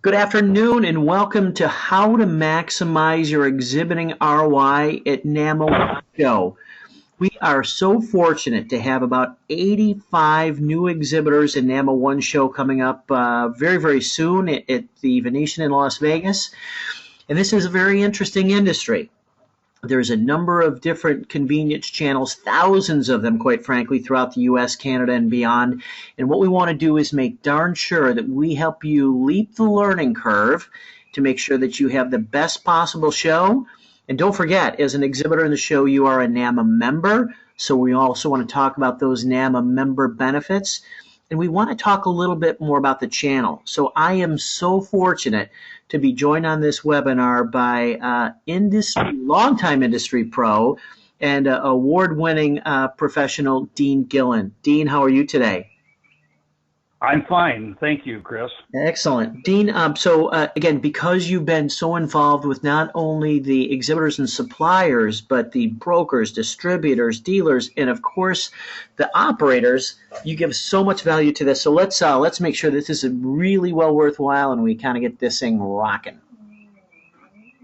Good afternoon and welcome to How to Maximize Your Exhibiting ROI at NAMA Show. We are so fortunate to have about 85 new exhibitors in NAMA One Show coming up very, very soon at the Venetian in Las Vegas. And this is a very interesting industry. There's a number of different convenience channels, thousands of them, quite frankly, throughout the U.S., Canada, and beyond. And what we want to do is make darn sure that we help you leap the learning curve to make sure that you have the best possible show. And don't forget, as an exhibitor in the show, you are a NAMA member. So we also want to talk about those NAMA member benefits. And we want to talk a little bit more about the channel. So I am so fortunate to be joined on this webinar by longtime industry pro and award-winning professional Dean Gillen. Dean, how are you today? I'm fine. Thank you, Chris. Excellent. Dean, again, because you've been so involved with not only the exhibitors and suppliers, but the brokers, distributors, dealers, and of course the operators, you give so much value to this. So let's make sure this is really well worthwhile and we kind of get this thing rocking.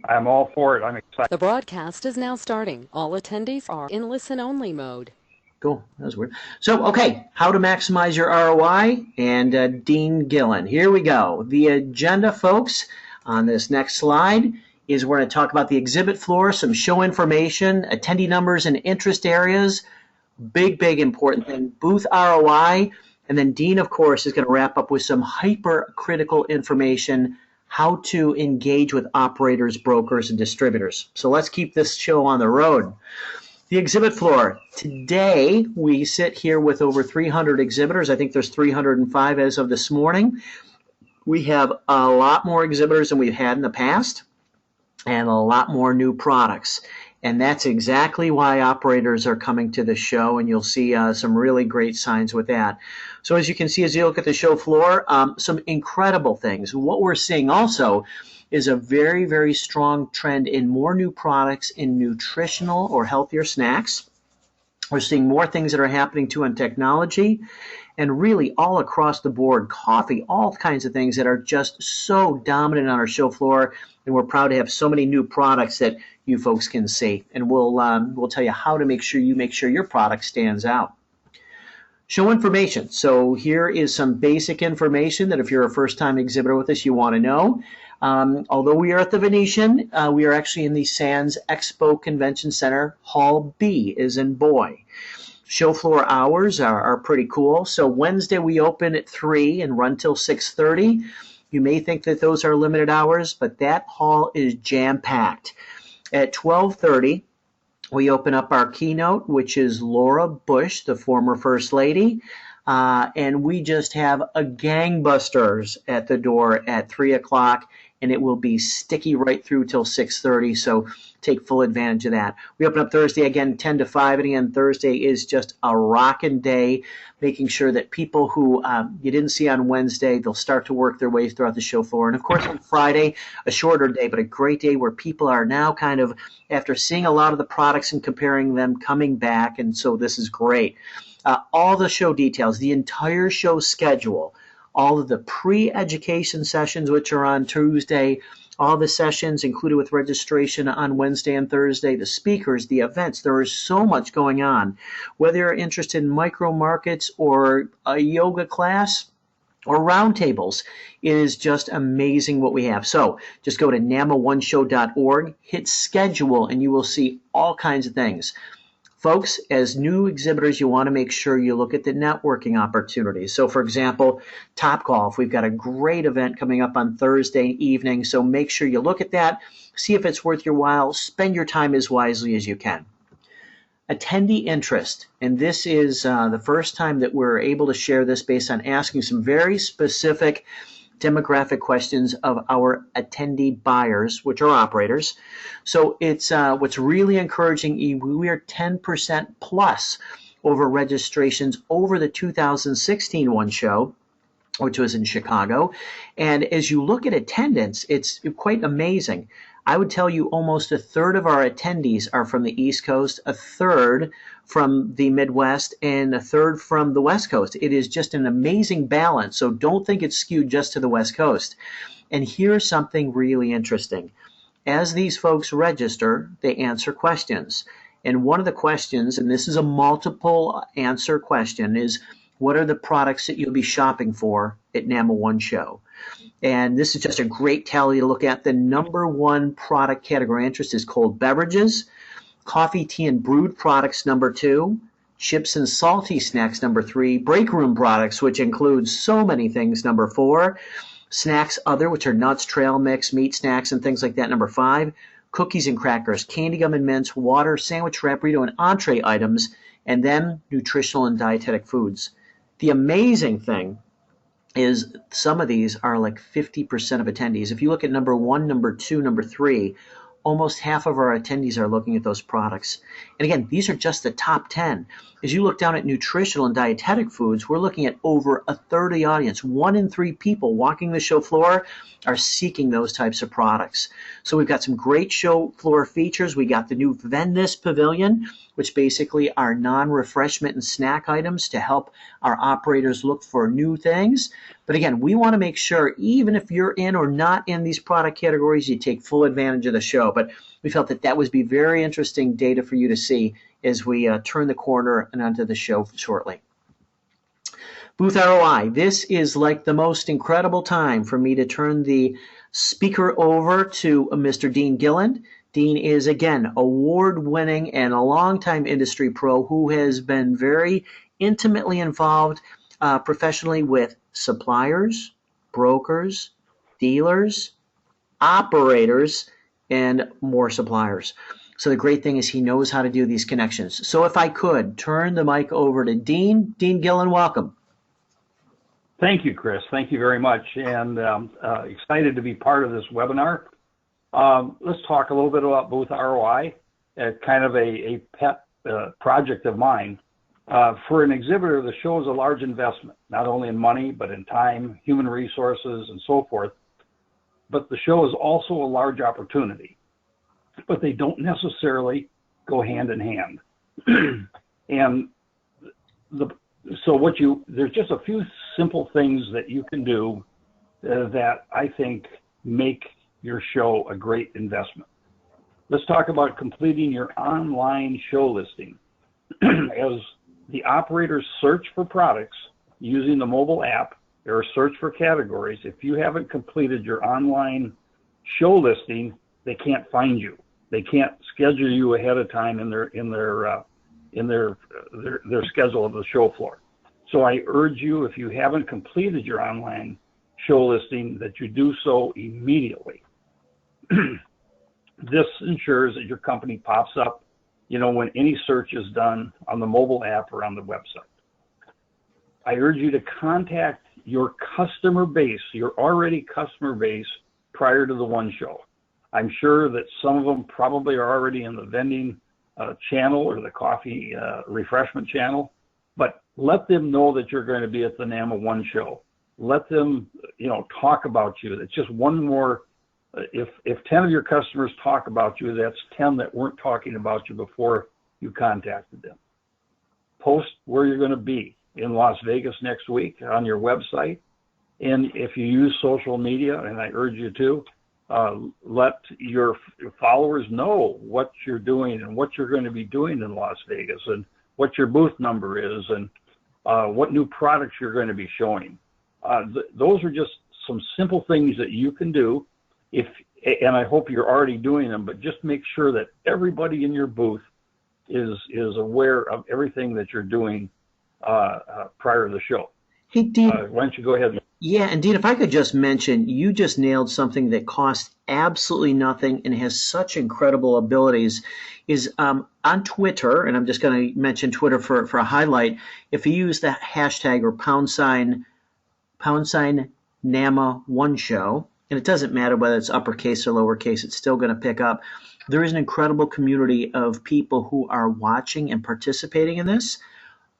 I'm all for it. I'm excited. The broadcast is now starting. All attendees are in listen-only mode. Cool. That was weird. So, okay, how to maximize your ROI and Dean Gillen. Here we go. The agenda, folks, on this next slide is we're going to talk about the exhibit floor, some show information, attendee numbers and interest areas, big important thing, booth ROI, and then Dean, of course, is going to wrap up with some hypercritical information, how to engage with operators, brokers, and distributors. So let's keep this show on the road. The exhibit floor. Today, we sit here with over 300 exhibitors. I think there's 305 as of this morning. We have a lot more exhibitors than we've had in the past and a lot more new products. And that's exactly why operators are coming to the show, and you'll see some really great signs with that. So as you can see, as you look at the show floor, some incredible things. What we're seeing also is a very, very strong trend in more new products in nutritional or healthier snacks. We're seeing more things that are happening too in technology and really all across the board, coffee, all kinds of things that are just so dominant on our show floor. And we're proud to have so many new products that you folks can see. And we'll tell you how to make sure your product stands out. Show information. So here is some basic information that if you're a first-time exhibitor with us, you want to know. Although we are at the Venetian, we are actually in the Sands Expo Convention Center. Hall B is in boy. Show floor hours are pretty cool. So Wednesday we open at 3 and run till 6:30. You may think that those are limited hours, but that hall is jam-packed. At 12:30, we open up our keynote, which is Laura Bush, the former First Lady. And we just have a gangbusters at the door at 3 o'clock, and it will be sticky right through till 6:30, so take full advantage of that. We open up Thursday again 10 to 5, and again, Thursday is just a rockin' day, making sure that people who you didn't see on Wednesday, they'll start to work their way throughout the show floor. And of course, on Friday, a shorter day, but a great day where people are now kind of, after seeing a lot of the products and comparing them, coming back, and so this is great. All the show details, the entire show schedule, all of the pre-education sessions, which are on Tuesday, all the sessions included with registration on Wednesday and Thursday, the speakers, the events. There is so much going on. Whether you're interested in micro markets or a yoga class or roundtables, it is just amazing what we have. So just go to namaoneshow.org, hit schedule, and you will see all kinds of things. Folks, as new exhibitors, you want to make sure you look at the networking opportunities. So, for example, Topgolf, we've got a great event coming up on Thursday evening, so make sure you look at that, see if it's worth your while, spend your time as wisely as you can. Attendee interest, and this is the first time that we're able to share this based on asking some very specific demographic questions of our attendee buyers, which are operators. So it's what's really encouraging. We are 10% plus over registrations over the 2016 One Show, which was in Chicago. And as you look at attendance, it's quite amazing. I would tell you almost a third of our attendees are from the East Coast, a third from the Midwest, and a third from the West Coast. It is just an amazing balance, so don't think it's skewed just to the West Coast. And here's something really interesting. As these folks register, they answer questions. And one of the questions, and this is a multiple answer question, is what are the products that you'll be shopping for at NAMA OneShow? And this is just a great tally to look at. The number one product category interest is cold beverages, coffee, tea, and brewed products, number 2, chips and salty snacks, number 3, break room products, which includes so many things, number 4, snacks other, which are nuts, trail mix, meat snacks, and things like that, number 5, cookies and crackers, candy gum and mints, water, sandwich wrap, burrito, and entree items, and then nutritional and dietetic foods. The amazing thing is some of these are like 50% of attendees. If you look at number 1, number 2, number 3, almost half of our attendees are looking at those products. And again, these are just the top 10. As you look down at nutritional and dietetic foods, we're looking at over a third of the audience. 1 in 3 people walking the show floor are seeking those types of products. So we've got some great show floor features. We got the new Vendis Pavilion, which basically are non-refreshment and snack items to help our operators look for new things. But again, we want to make sure, even if you're in or not in these product categories, you take full advantage of the show. But we felt that that would be very interesting data for you to see as we turn the corner and onto the show shortly. Booth ROI. This is like the most incredible time for me to turn the speaker over to Mr. Dean Gillen. Dean is, again, award-winning and a longtime industry pro who has been very intimately involved professionally with suppliers, brokers, dealers, operators, and more suppliers. So the great thing is he knows how to do these connections. So if I could turn the mic over to Dean. Dean Gillen, welcome. Thank you, Chris. Thank you very much. And excited to be part of this webinar. Let's talk a little bit about Booth ROI, kind of a pet project of mine. For an exhibitor, the show is a large investment, not only in money, but in time, human resources, and so forth. But the show is also a large opportunity, but they don't necessarily go hand in hand. And there's just a few simple things that you can do that I think make your show a great investment. Let's talk about completing your online show listing. As the operators search for products using the mobile app or search for categories, if you haven't completed your online show listing, they can't find you. They can't schedule you ahead of time in their schedule of the show floor. So I urge you, if you haven't completed your online show listing, that you do so immediately. This ensures that your company pops up, when any search is done on the mobile app or on the website. I urge you to contact your customer base, your already customer base, prior to the OneShow. I'm sure that some of them probably are already in the vending channel or the coffee refreshment channel, but let them know that you're going to be at the NAMA OneShow. Let them, talk about you. It's just one more. If 10 of your customers talk about you, that's 10 that weren't talking about you before you contacted them. Post where you're going to be in Las Vegas next week on your website. And if you use social media, and I urge you to, let your followers know what you're doing and what you're going to be doing in Las Vegas and what your booth number is and what new products you're going to be showing. Those are just some simple things that you can do. And I hope you're already doing them, but just make sure that everybody in your booth is aware of everything that you're doing prior to the show. Hey, Dean. Why don't you go ahead? Yeah, and Dean, if I could just mention, you just nailed something that costs absolutely nothing and has such incredible abilities, is on Twitter, and I'm just going to mention Twitter for a highlight. If you use the hashtag or # NAMA OneShow, and it doesn't matter whether it's uppercase or lowercase, it's still going to pick up. There is an incredible community of people who are watching and participating in this.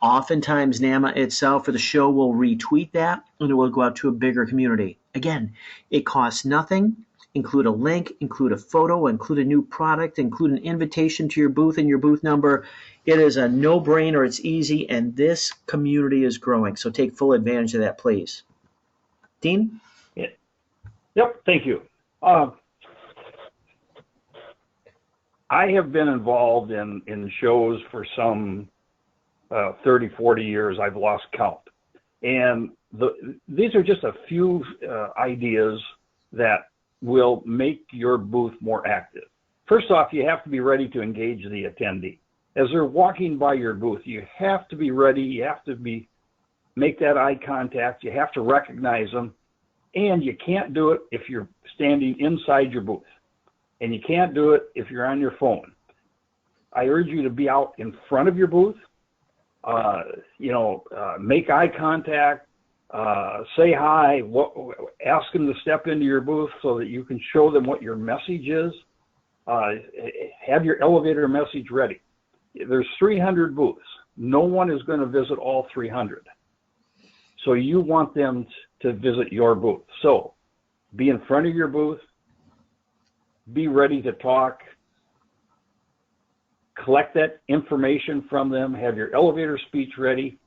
Oftentimes, NAMA itself or the show will retweet that, and it will go out to a bigger community. Again, it costs nothing. Include a link, include a photo, include a new product, include an invitation to your booth and your booth number. It is a no-brainer. It's easy, and this community is growing. So take full advantage of that, please. Dean? Yep, thank you. I have been involved in shows for some 30, 40 years. I've lost count. And these are just a few ideas that will make your booth more active. First off, you have to be ready to engage the attendee. As they're walking by your booth, you have to be ready. You have to make that eye contact. You have to recognize them. And you can't do it if you're standing inside your booth. And you can't do it if you're on your phone. I urge you to be out in front of your booth, make eye contact, say hi, ask them to step into your booth so that you can show them what your message is. Have your elevator message ready. There's 300 booths. No one is going to visit all 300. So you want them to visit your booth. So be in front of your booth, be ready to talk, collect that information from them, have your elevator speech ready,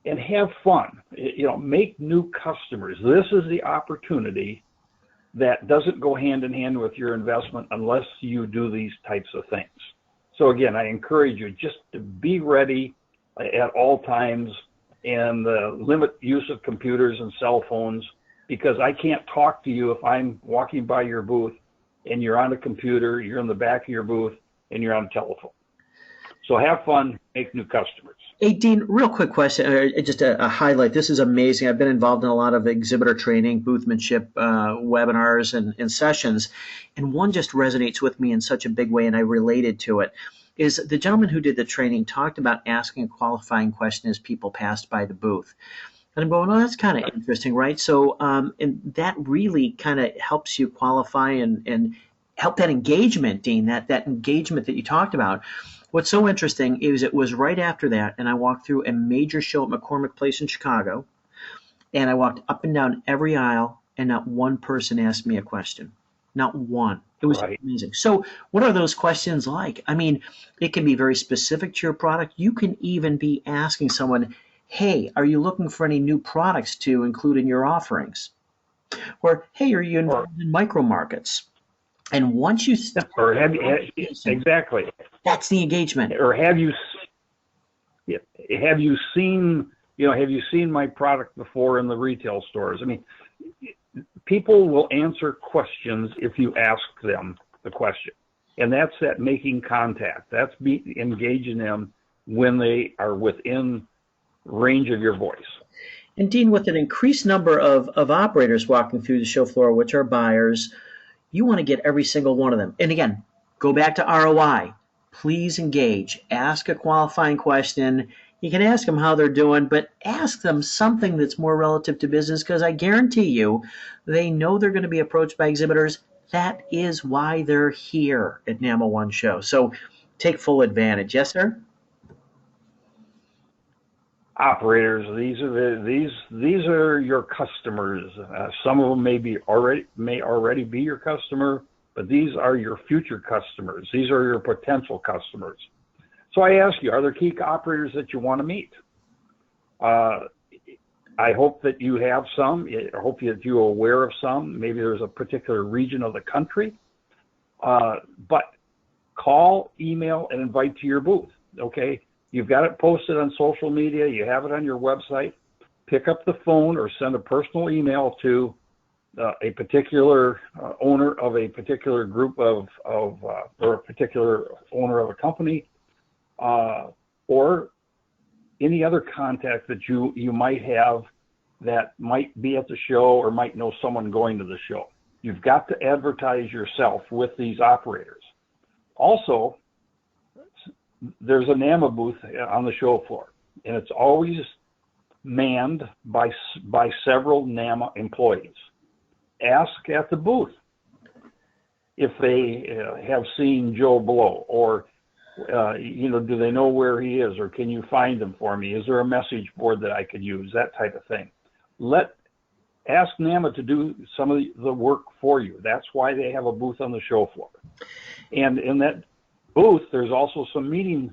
and have fun. Make new customers. This is the opportunity that doesn't go hand in hand with your investment unless you do these types of things. So again, I encourage you just to be ready at all times and limit use of computers and cell phones, because I can't talk to you if I'm walking by your booth and you're on a computer, you're in the back of your booth, and you're on a telephone. So have fun, make new customers. Hey, Dean, real quick question, or just a highlight. This is amazing. I've been involved in a lot of exhibitor training, boothmanship webinars and sessions, and one just resonates with me in such a big way, and I related to it, is the gentleman who did the training talked about asking a qualifying question as people passed by the booth. And I'm going, oh, that's kind of interesting, right? So, and that really kind of helps you qualify and help that engagement, Dean, that engagement that you talked about. What's so interesting is it was right after that, and I walked through a major show at McCormick Place in Chicago, and I walked up and down every aisle, and not one person asked me a question. Not one. It was amazing. So what are those questions like? I mean, it can be very specific to your product. You can even be asking someone, hey, are you looking for any new products to include in your offerings? Or, hey, are you involved in micro markets? And once you step, or have you, exactly, that's the engagement. Or have you seen my product before in the retail stores? I mean, people will answer questions if you ask them the question, and that's that making contact. That's engaging them when they are within range of your voice. And Dean, with an increased number of operators walking through the show floor, which are buyers, you want to get every single one of them. And again, go back to ROI. Please engage. Ask a qualifying question. You can ask them how they're doing, but ask them something that's more relative to business, because I guarantee you they know they're going to be approached by exhibitors. That is why they're here at NAMA OneShow. So take full advantage. Yes, sir? Operators, these are your customers. Some of them may already be your customer, but these are your future customers. These are your potential customers. So I ask you, are there key operators that you want to meet? I hope that you have some. I hope that you're aware of some. Maybe there's a particular region of the country. But call, email, and invite to your booth, okay? You've got it posted on social media. You have it on your website. Pick up the phone or send a personal email to a particular owner of a particular group or a particular owner of a company, or any other contact that you might have that might be at the show or might know someone going to the show. You've got to advertise yourself with these operators. Also, there's a NAMA booth on the show floor, and it's always manned by several NAMA employees. Ask at the booth if they have seen Joe Blow, or do they know where he is, or can you find him for me? Is there a message board that I could use? That type of thing. Ask NAMA to do some of the work for you. That's why they have a booth on the show floor. And in that booth, there's also some meeting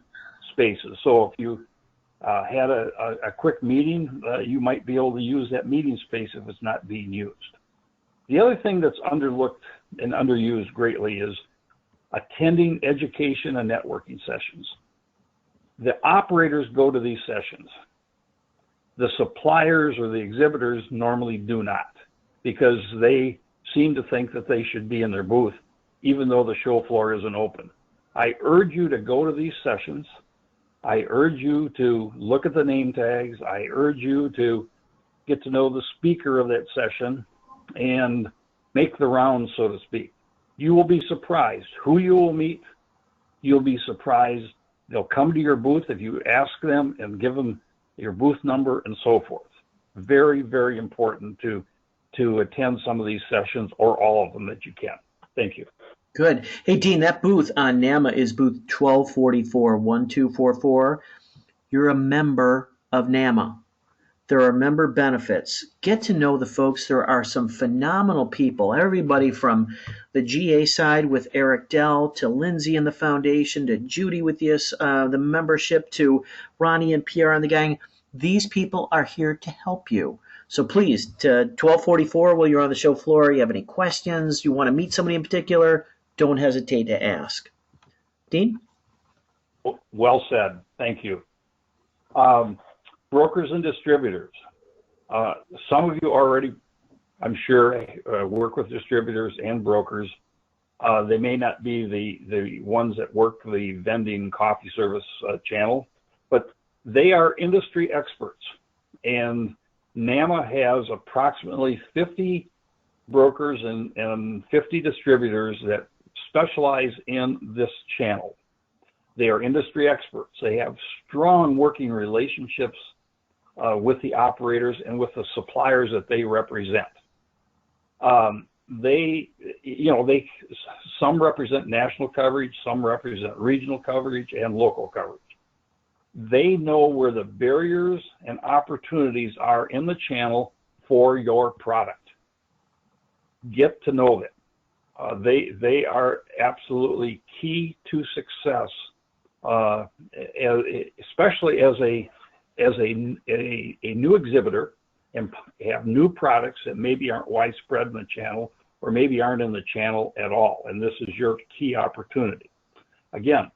spaces. So if you had a quick meeting, you might be able to use that meeting space if it's not being used. The other thing that's underlooked and underused greatly is attending education and networking sessions. The operators go to these sessions. The suppliers or the exhibitors normally do not, because they seem to think that they should be in their booth, even though the show floor isn't open. I urge you to go to these sessions. I urge you to look at the name tags. I urge you to get to know the speaker of that session and make the rounds, so to speak. You will be surprised who you will meet. You'll be surprised. They'll come to your booth if you ask them and give them your booth number and so forth. Very, very important to attend some of these sessions, or all of them that you can. Thank you. Good. Hey, Dean, that booth on NAMA is booth 1244, 1244. You're a member of NAMA. There are member benefits. Get to know the folks. There are some phenomenal people. Everybody from the GA side with Eric Dell, to Lindsay and the foundation, to Judy with the membership, to Ronnie and Pierre and the gang. These people are here to help you. So please, to 1244 while you're on the show floor, you have any questions, you want to meet somebody in particular, don't hesitate to ask. Dean? Well said. Thank you. Brokers and distributors. Some of you already, I'm sure, work with distributors and brokers. They may not be the ones that work the vending coffee service channel, but they are industry experts. And NAMA has approximately 50 brokers and 50 distributors that specialize in this channel. They are industry experts. They have strong working relationships with the operators and with the suppliers that they represent. Some represent national coverage, some represent regional coverage and local coverage. They know where the barriers and opportunities are in the channel for your product. Get to know them. They are absolutely key to success, especially as a new exhibitor and have new products that maybe aren't widespread in the channel, or maybe aren't in the channel at all. And this is your key opportunity. Again,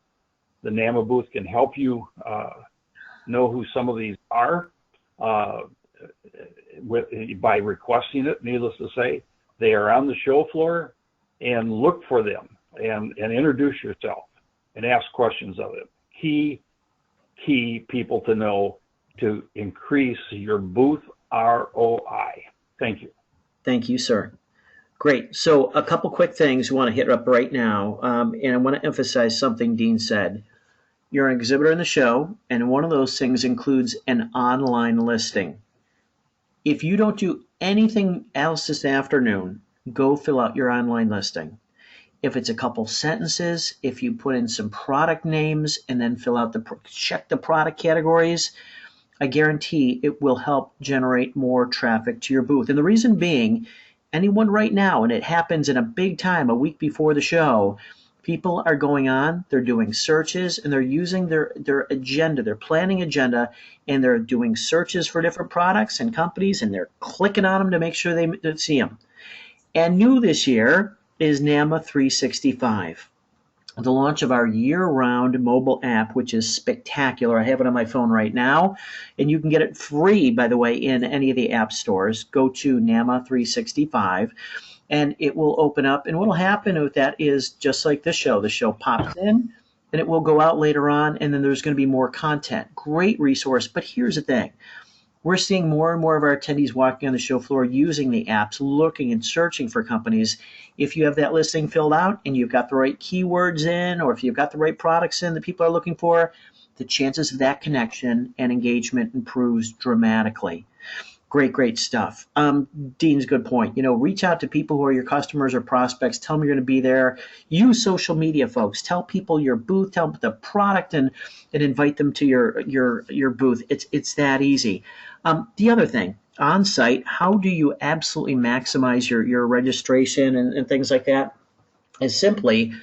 the NAMA booth can help you know who some of these are by requesting it. Needless to say, they are on the show floor, and look for them and introduce yourself and ask questions of them. Key people to know to increase your booth ROI. Thank you. Thank you, sir. Great. So a couple quick things we want to hit up right now. And I want to emphasize something Dean said. You're an exhibitor in the show, and one of those things includes an online listing. If you don't do anything else this afternoon, go fill out your online listing. If it's a couple sentences, if you put in some product names and then check the product categories, I guarantee it will help generate more traffic to your booth. And the reason being, anyone right now, and it happens in a big time, a week before the show, people are going on, they're doing searches, and they're using their agenda, their planning agenda, and they're doing searches for different products and companies, and they're clicking on them to make sure they see them. And new this year is NAMA 365, the launch of our year-round mobile app, which is spectacular. I have it on my phone right now, and you can get it free, by the way, in any of the app stores. Go to NAMA 365, and it will open up. And what will happen with that is just like this show. The show pops in, and it will go out later on, and then there's going to be more content. Great resource, but here's the thing. We're seeing more and more of our attendees walking on the show floor using the apps, looking and searching for companies. If you have that listing filled out and you've got the right keywords in, or if you've got the right products in that people are looking for, the chances of that connection and engagement improves dramatically. Great stuff. Dean's good point. Reach out to people who are your customers or prospects. Tell them you're going to be there. Use social media, folks. Tell people your booth. Tell them the product, and invite them to your booth. It's that easy. The other thing, on site, how do you absolutely maximize your registration and things like that? Is simply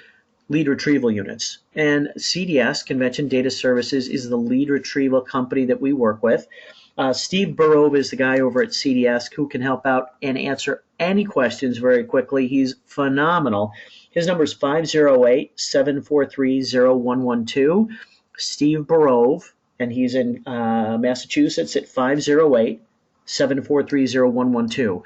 lead retrieval units. And CDS, Convention Data Services, is the lead retrieval company that we work with. Steve Burrove is the guy over at CDS who can help out and answer any questions very quickly. He's phenomenal. His number is 508-743-0112. Steve Burrove, and he's in Massachusetts at 508-743-0112.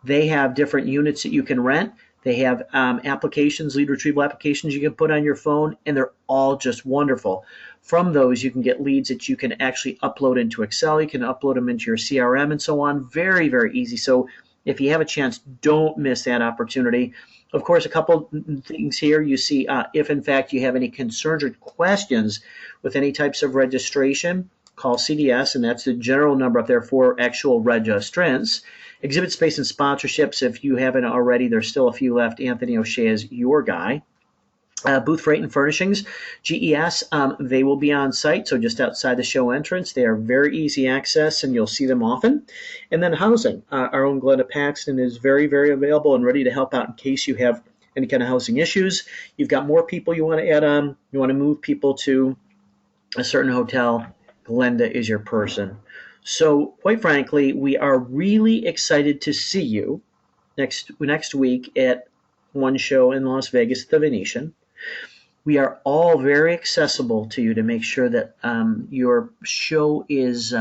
They have different units that you can rent. They have applications, lead retrieval applications you can put on your phone, and they're all just wonderful. From those, you can get leads that you can actually upload into Excel. You can upload them into your CRM and so on. Very, very easy. So if you have a chance, don't miss that opportunity. Of course, a couple things here. You see if, in fact, you have any concerns or questions with any types of registration, call CDS, and that's the general number up there for actual registrants. Exhibit space and sponsorships, if you haven't already, there's still a few left. Anthony O'Shea is your guy. Booth freight and furnishings, GES, they will be on site, so just outside the show entrance. They are very easy access, and you'll see them often. And then housing. Our own Glenda Paxton is very, very available and ready to help out in case you have any kind of housing issues. You've got more people you want to add on. You want to move people to a certain hotel. Glenda is your person. So, quite frankly, we are really excited to see you next week at OneShow in Las Vegas, the Venetian. We are all very accessible to you to make sure that your show is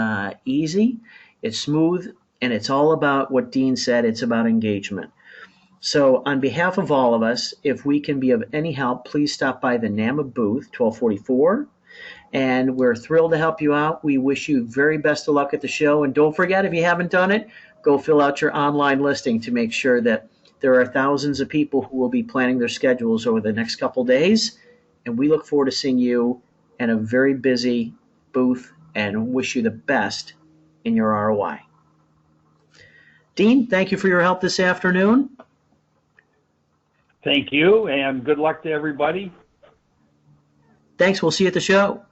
easy, it's smooth, and it's all about what Dean said. It's about engagement. So, on behalf of all of us, if we can be of any help, please stop by the NAMA booth, 1244. And we're thrilled to help you out. We wish you very best of luck at the show. And don't forget, if you haven't done it, go fill out your online listing to make sure that there are thousands of people who will be planning their schedules over the next couple days. And we look forward to seeing you in a very busy booth and wish you the best in your ROI. Dean, thank you for your help this afternoon. Thank you, and good luck to everybody. Thanks. We'll see you at the show.